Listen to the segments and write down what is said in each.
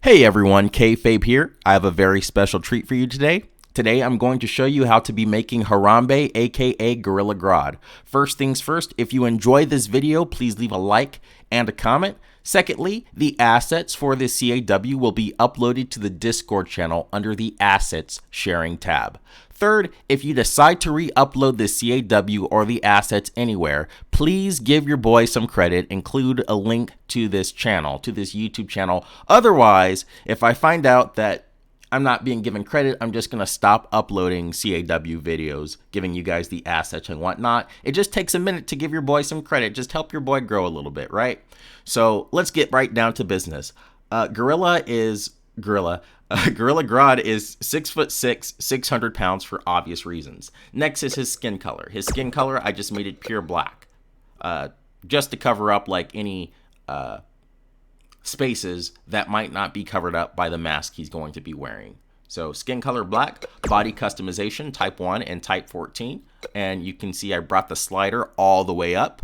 Hey everyone, Kayfabe here. I have a very special treat for you today. Today I'm going to show you how to be making Harambe, aka Gorilla Grodd. First things first, if you enjoy this video, please leave a like and a comment. Secondly, the assets for this CAW will be uploaded to the Discord channel under the Assets Sharing tab. Third, if you decide to re-upload the CAW or the assets anywhere, please give your boy some credit, include a link to this channel, to this YouTube channel. Otherwise, if I find out that I'm not being given credit, I'm just going to stop uploading CAW videos, giving you guys the assets and whatnot. It just takes a minute to give your boy some credit. Just help your boy grow a little bit, right? So let's get right down to business. Gorilla Grodd is 6'6", 600 pounds for obvious reasons. Next is his skin color. His skin color, I just made it pure black, just to cover up like any spaces that might not be covered up by the mask he's going to be wearing. So skin color black, body customization type 1 and type 14. And you can see I brought the slider all the way up.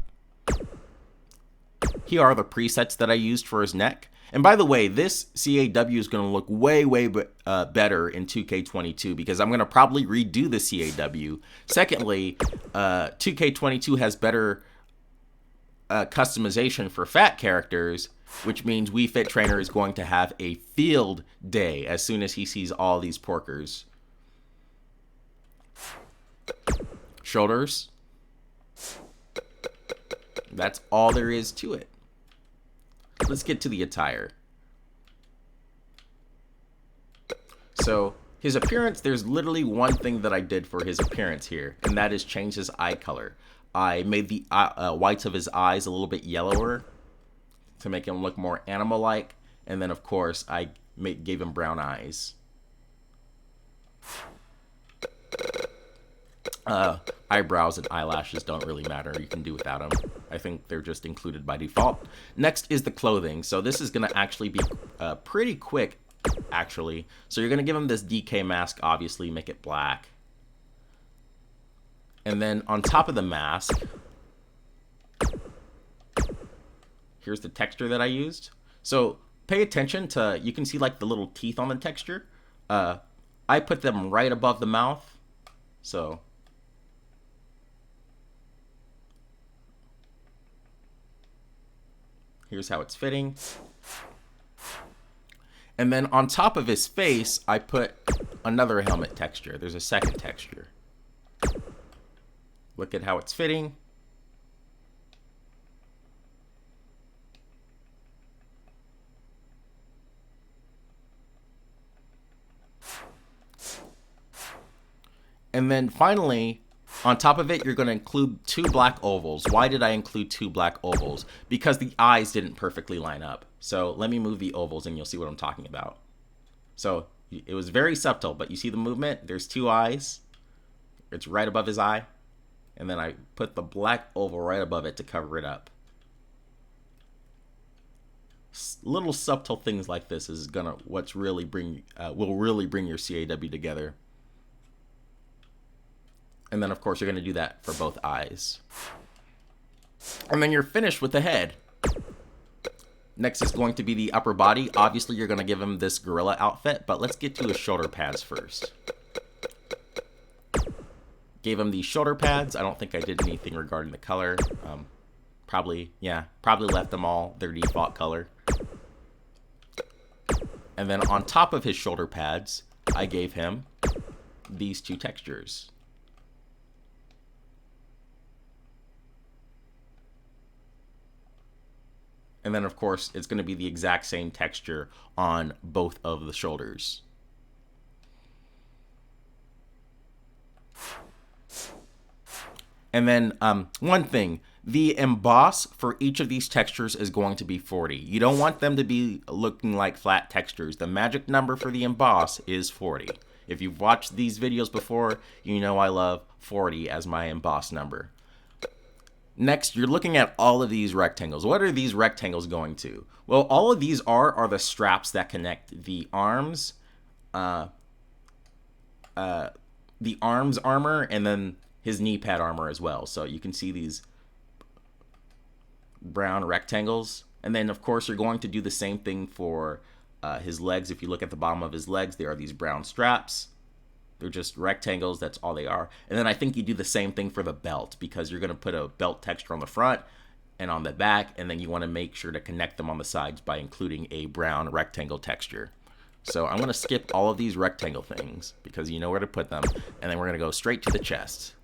Here are the presets that I used for his neck. And by the way, this CAW is going to look way better in 2K22 because I'm going to probably redo the CAW. Secondly, 2K22 has better customization for fat characters, which means Wii Fit Trainer is going to have a field day as soon as he sees all these porkers. Shoulders. That's all there is to it. Let's get to the attire. So his appearance, there's literally one thing that I did for his appearance here, and that is change his eye color. I made the whites of his eyes a little bit yellower to make him look more animal-like, and then of course I gave him brown eyes. Eyebrows and eyelashes don't really matter. You can do without them. I think they're just included by default. Next is the clothing. So this is going to actually be pretty quick, actually. So you're going to give him this DK mask, obviously, make it black. And then on top of the mask, here's the texture that I used. So pay attention to, you can see like the little teeth on the texture. I put them right above the mouth. So here's how it's fitting. And then on top of his face, I put another helmet texture. There's a second texture. Look at how it's fitting. And then finally, on top of it, you're going to include 2 black ovals. Why did I include 2 black ovals? Because the eyes didn't perfectly line up. So let me move the ovals and you'll see what I'm talking about. So it was very subtle, but you see the movement? There's 2 eyes. It's right above his eye. And then I put the black oval right above it to cover it up. Little subtle things like this is gonna will really bring your CAW together. And then, of course, you're going to do that for both eyes. And then you're finished with the head. Next is going to be the upper body. Obviously, you're going to give him this gorilla outfit, but let's get to his shoulder pads first. Gave him these shoulder pads. I don't think I did anything regarding the color. Probably left them all their default color. And then on top of his shoulder pads, I gave him these 2 textures. And then, of course, it's going to be the exact same texture on both of the shoulders. And then one thing, the emboss for each of these textures is going to be 40. You don't want them to be looking like flat textures. The magic number for the emboss is 40. If you've watched these videos before, you know I love 40 as my emboss number. Next, you're looking at all of these rectangles. What are these rectangles going to? Well, all of these are the straps that connect the arms armor, and then his knee pad armor as well. So you can see these brown rectangles. And then, of course, you're going to do the same thing for His legs, if you look at the bottom of his legs, there are these brown straps. They're just rectangles, that's all they are. And then I think you do the same thing for the belt, because you're going to put a belt texture on the front and on the back, and then you want to make sure to connect them on the sides by including a brown rectangle texture. So I'm going to skip all of these rectangle things because you know where to put them, and then we're going to go straight to the chest.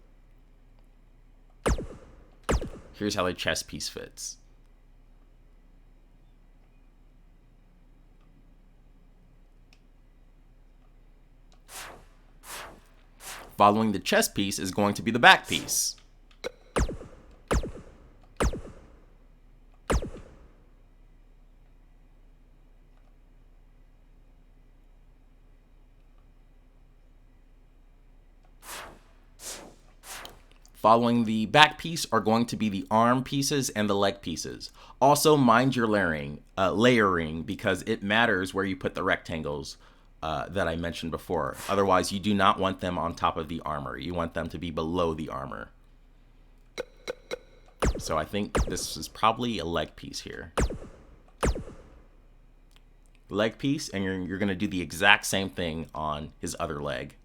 Here's how the chest piece fits. Following the chest piece is going to be the back piece. Following the back piece are going to be the arm pieces and the leg pieces. Also, mind your layering because it matters where you put the rectangles that I mentioned before. Otherwise, you do not want them on top of the armor. You want them to be below the armor. So I think this is probably a leg piece here. Leg piece, and you're going to do the exact same thing on his other leg.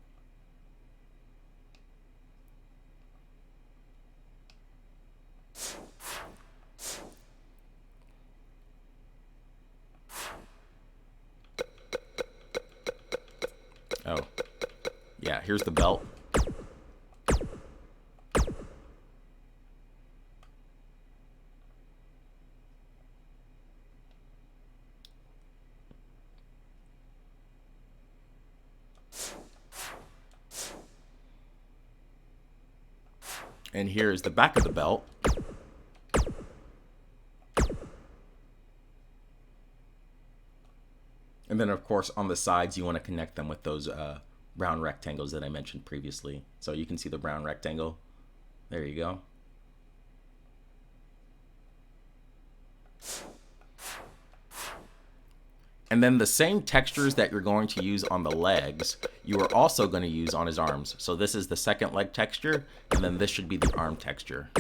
Oh, yeah, here's the belt. And here is the back of the belt. And then, of course, on the sides, you want to connect them with those brown rectangles that I mentioned previously. So you can see the brown rectangle. There you go. And then the same textures that you're going to use on the legs, you are also going to use on his arms. So this is the second leg texture, and then this should be the arm texture.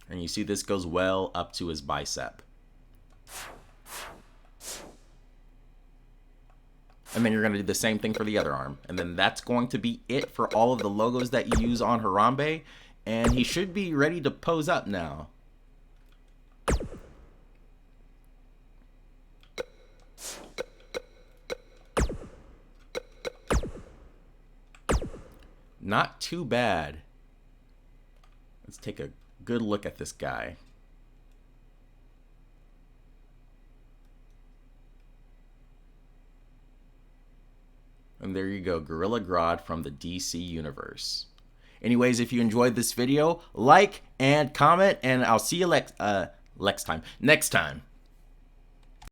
And you see this goes well up to his bicep. And then you're going to do the same thing for the other arm. And then that's going to be it for all of the logos that you use on Harambe. And he should be ready to pose up now. Not too bad. Let's take a good look at this guy. And there you go, Gorilla Grodd from the DC universe. Anyways, if you enjoyed this video, like and comment, and I'll see you next time.